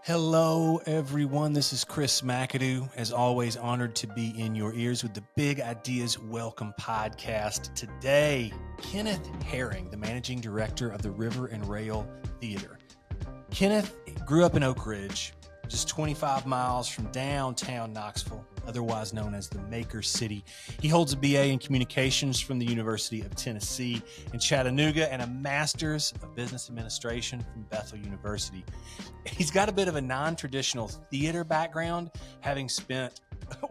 Hello, everyone. This is Chris McAdoo. As always, honored to be in your ears with the Big Ideas Welcome podcast. Today, Kenneth Herring, the managing director of the River and Rail Theater. Kenneth grew up in Oak Ridge, just 25 miles from downtown Knoxville, otherwise known as the Maker City. He holds a BA in communications from the University of Tennessee in Chattanooga and a master's of business administration from Bethel University. He's got a bit of a non-traditional theater background, having spent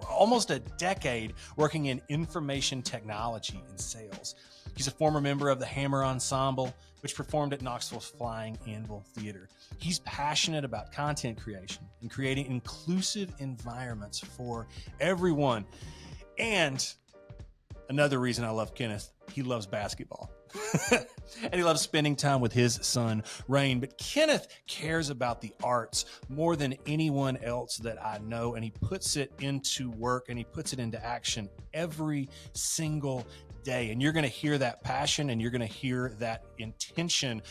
almost a decade working in information technology and sales. He's a former member of the Hammer Ensemble, which performed at Knoxville's Flying Anvil Theater. He's passionate about content creation and creating inclusive environments for everyone. And another reason I love Kenneth, he loves basketball. And he loves spending time with his son, Rain. But Kenneth cares about the arts more than anyone else that I know, and he puts it into work and he puts it into action every single day. And you're going to hear that passion and you're going to hear that intention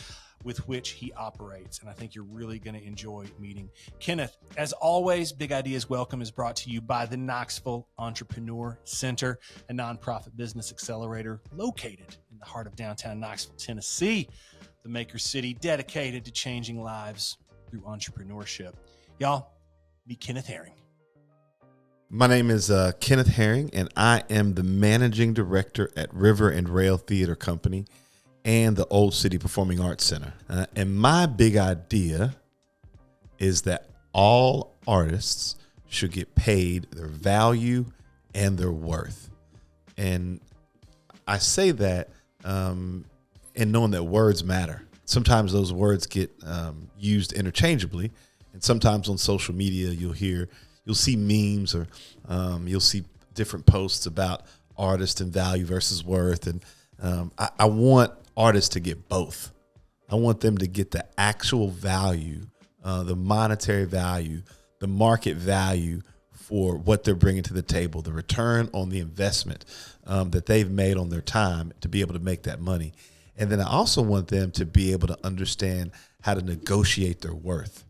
with which he operates. And I think you're really going to enjoy meeting Kenneth. As always, Big Ideas Welcome is brought to you by the Knoxville Entrepreneur Center, a nonprofit business accelerator located in the heart of downtown Knoxville, Tennessee, the Maker City, dedicated to changing lives through entrepreneurship. Y'all, meet Kenneth Herring. My name is Kenneth Herring, and I am the managing director at River and Rail Theater Company and the Old City Performing Arts Center. And my big idea is that all artists should get paid their value and their worth. And I say that in knowing that words matter. Sometimes those words get used interchangeably, and sometimes on social media you'll see memes or you'll see different posts about artist and value versus worth. And I want artists to get both. I want them to get the actual value, the monetary value, the market value for what they're bringing to the table, the return on the investment that they've made on their time to be able to make that money. And then I also want them to be able to understand how to negotiate their worth.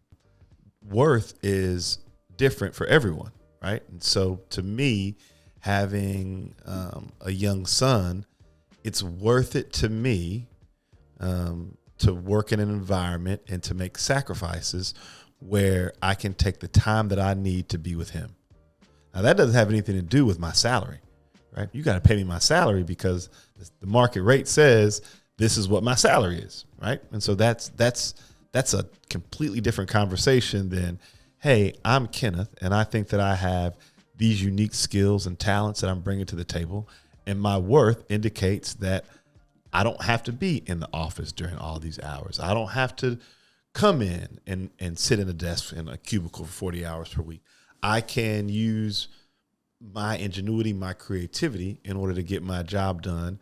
Worth is different for everyone, right? And so to me, having a young son, it's worth it to me to work in an environment and to make sacrifices where I can take the time that I need to be with him. Now, that doesn't have anything to do with my salary, right? You got to pay me my salary because the market rate says this is what my salary is, right? And so that's a completely different conversation than, hey, I'm Kenneth, and I think that I have these unique skills and talents that I'm bringing to the table, and my worth indicates that I don't have to be in the office during all these hours. I don't have to come in and sit in a desk in a cubicle for 40 hours per week. I can use my ingenuity, my creativity in order to get my job done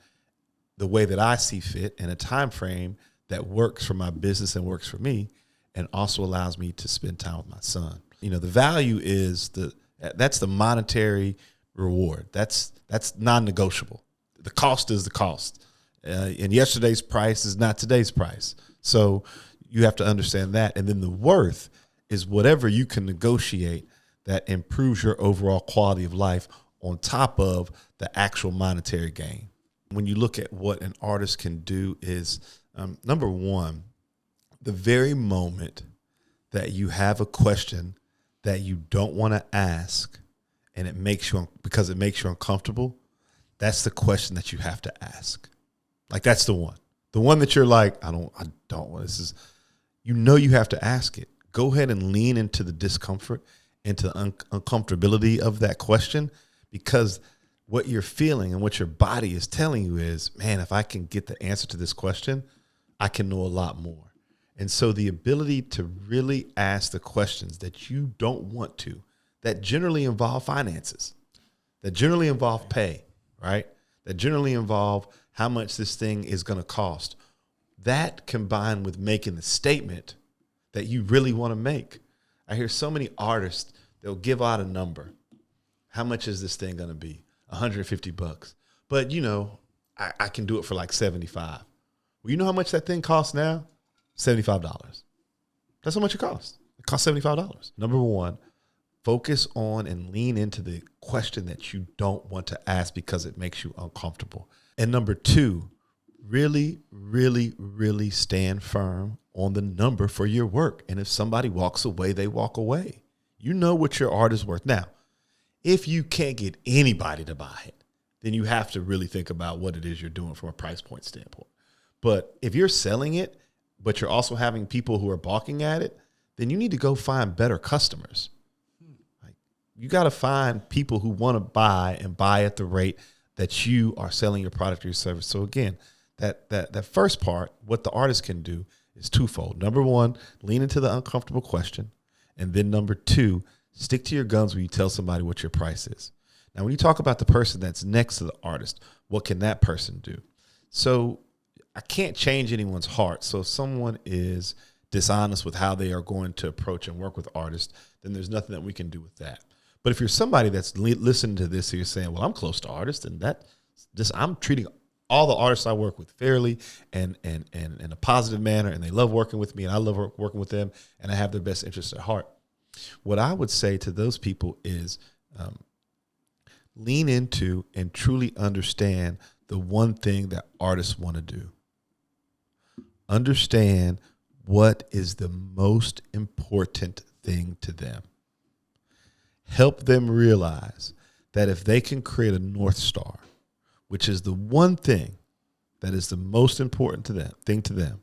the way that I see fit in a time frame that works for my business and works for me, and also allows me to spend time with my son. You know, the value is that's the monetary reward. That's non-negotiable. The cost is the cost. And yesterday's price is not today's price. So you have to understand that. And then the worth is whatever you can negotiate that improves your overall quality of life on top of the actual monetary gain. When you look at what an artist can do is, number one, the very moment that you have a question that you don't want to ask and because it makes you uncomfortable, that's the question that you have to ask. Like, that's the one that you're like, I don't want this is, you have to ask it. Go ahead and lean into the discomfort, into the uncomfortability of that question, because what you're feeling and what your body is telling you is, man, if I can get the answer to this question, I can know a lot more. And so the ability to really ask the questions that you don't want to, that generally involve finances, that generally involve pay, right? That generally involve how much this thing is going to cost. That combined with making the statement that you really want to make. I hear so many artists, they'll give out a number. How much is this thing going to be? $150. But, I can do it for like 75. Well, you know how much that thing costs now? $75. That's how much it costs. Cost $75. Number one, focus on and lean into the question that you don't want to ask because it makes you uncomfortable. And number two, really, really, really stand firm on the number for your work. And if somebody walks away, they walk away. You know what your art is worth. Now, if you can't get anybody to buy it, then you have to really think about what it is you're doing from a price point standpoint. But if you're selling it, but you're also having people who are balking at it, then you need to go find better customers. Like, you got to find people who want to buy and buy at the rate that you are selling your product or your service. So again, that first part, what the artist can do is twofold. Number one, lean into the uncomfortable question. And then number two, stick to your guns when you tell somebody what your price is. Now, when you talk about the person that's next to the artist, what can that person do? So I can't change anyone's heart. So if someone is dishonest with how they are going to approach and work with artists, then there's nothing that we can do with that. But if you're somebody that's listening to this and you're saying, well, I'm close to artists and I'm treating all the artists I work with fairly and in a positive manner, and they love working with me and I love working with them and I have their best interests at heart. What I would say to those people is lean into and truly understand the one thing that artists want to do. Understand what is the most important thing to them. Help them realize that if they can create a North Star, which is the one thing that is the most important to them,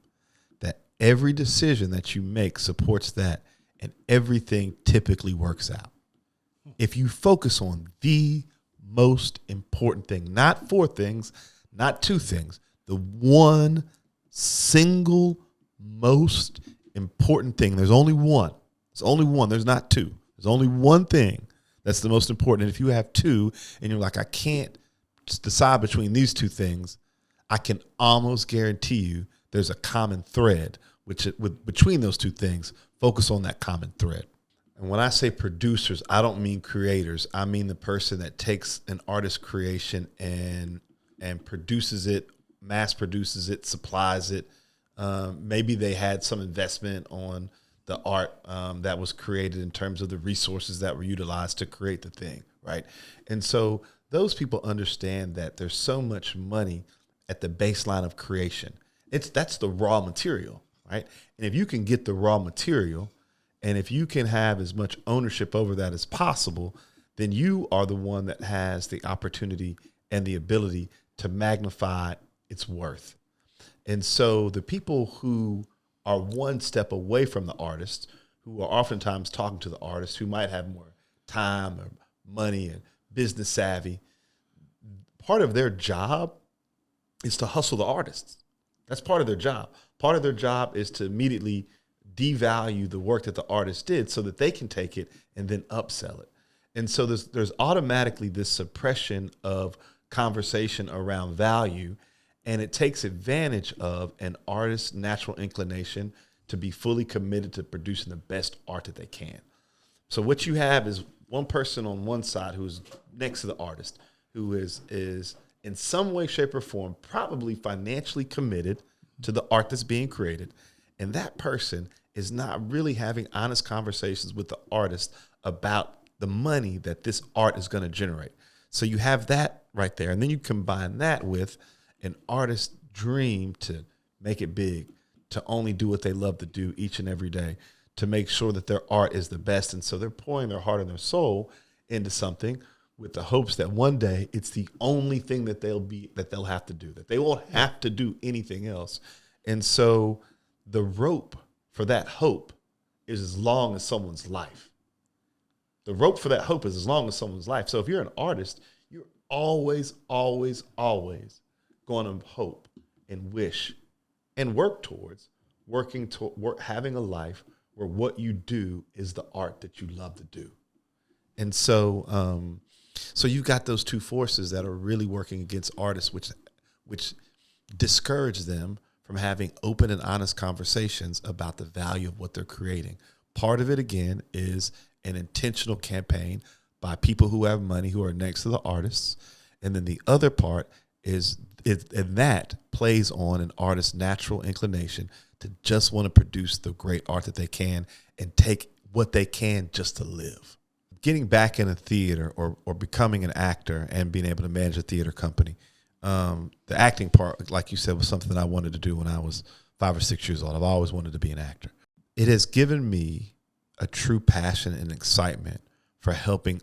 that every decision that you make supports that and everything typically works out. If you focus on the most important thing, not four things, not two things, the one single most important thing. There's only one. There's only one. There's not two. There's only one thing that's the most important. And if you have two and you're like, I can't just decide between these two things, I can almost guarantee you there's a common thread between those two things. Focus on that common thread. And when I say producers, I don't mean creators. I mean the person that takes an artist's creation and produces it, mass produces it, supplies it. Maybe they had some investment on the art that was created in terms of the resources that were utilized to create the thing, right? And so those people understand that there's so much money at the baseline of creation. That's the raw material, right? And if you can get the raw material, and if you can have as much ownership over that as possible, then you are the one that has the opportunity and the ability to magnify its worth. And so the people who are one step away from the artist, who are oftentimes talking to the artist, who might have more time or money and business savvy, part of their job is to hustle the artists. That's part of their job. Part of their job is to immediately devalue the work that the artist did so that they can take it and then upsell it. And so there's automatically this suppression of conversation around value, and it takes advantage of an artist's natural inclination to be fully committed to producing the best art that they can. So what you have is one person on one side who's next to the artist, who is in some way, shape, or form probably financially committed to the art that's being created. And that person is not really having honest conversations with the artist about the money that this art is going to generate. So you have that right there. And then you combine that with an artist's dream to make it big, to only do what they love to do each and every day, to make sure that their art is the best. And so they're pouring their heart and their soul into something with the hopes that one day it's the only thing that they'll have to do, that they won't have to do anything else. And so the rope for that hope is as long as someone's life. The rope for that hope is as long as someone's life. So if you're an artist, you're always, always, always going to hope and wish and work towards having a life where what you do is the art that you love to do. And so so you've got those two forces that are really working against artists, which discourage them from having open and honest conversations about the value of what they're creating. Part of it, again, is an intentional campaign by people who have money, who are next to the artists. And then the other part is and that plays on an artist's natural inclination to just want to produce the great art that they can and take what they can just to live. Getting back in a theater or becoming an actor and being able to manage a theater company, the acting part, like you said, was something that I wanted to do when I was 5 or 6 years old. I've always wanted to be an actor. It has given me a true passion and excitement for helping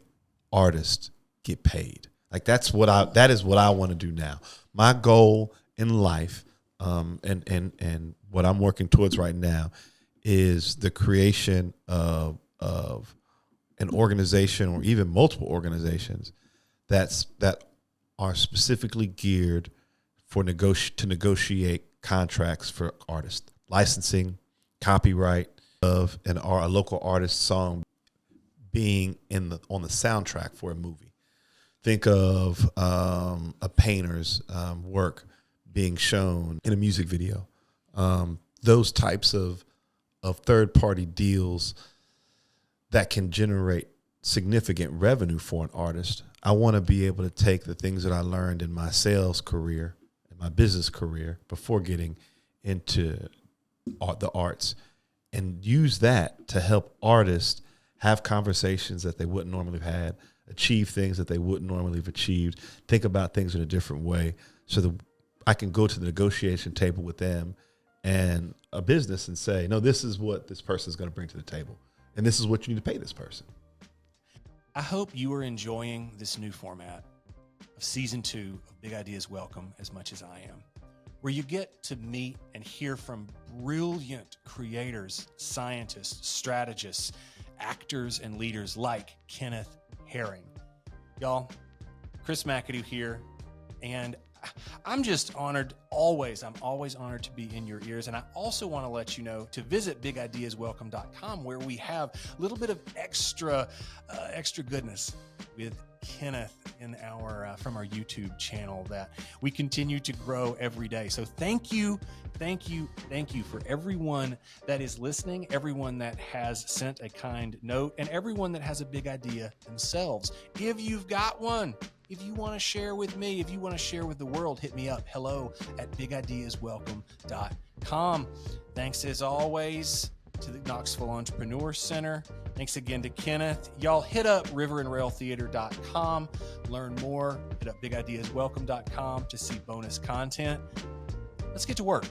artists get paid. Like that is what I want to do now. My goal in life, and what I'm working towards right now, is the creation of an organization or even multiple organizations that are specifically geared for to negotiate contracts for artists, licensing, copyright of a local artist's song being on the soundtrack for a movie. Think of a painter's work being shown in a music video. Those types of third-party deals that can generate significant revenue for an artist. I want to be able to take the things that I learned in my sales career, in my business career, before getting into the arts, and use that to help artists have conversations that they wouldn't normally have had, achieve things that they wouldn't normally have achieved, think about things in a different way, so that I can go to the negotiation table with them and a business and say, no, this is what this person is going to bring to the table, and this is what you need to pay this person. I hope you are enjoying this new format of season 2 of Big Ideas Welcome as much as I am, where you get to meet and hear from brilliant creators, scientists, strategists, actors, and leaders like Kenneth Herring. Y'all, Chris McAdoo here, and I'm just honored I'm always honored to be in your ears. And I also want to let you know to visit bigideaswelcome.com, where we have a little bit of extra goodness with Kenneth in from our YouTube channel that we continue to grow every day. So thank you for everyone that is listening, everyone that has sent a kind note, and everyone that has a big idea themselves. If you've got one, if you want to share with me, if you want to share with the world, hit me up. hello@bigideaswelcome.com. Thanks as always to the Knoxville Entrepreneur Center. Thanks again to Kenneth. Y'all hit up riverandrailtheater.com. Learn more. Hit up bigideaswelcome.com to see bonus content. Let's get to work.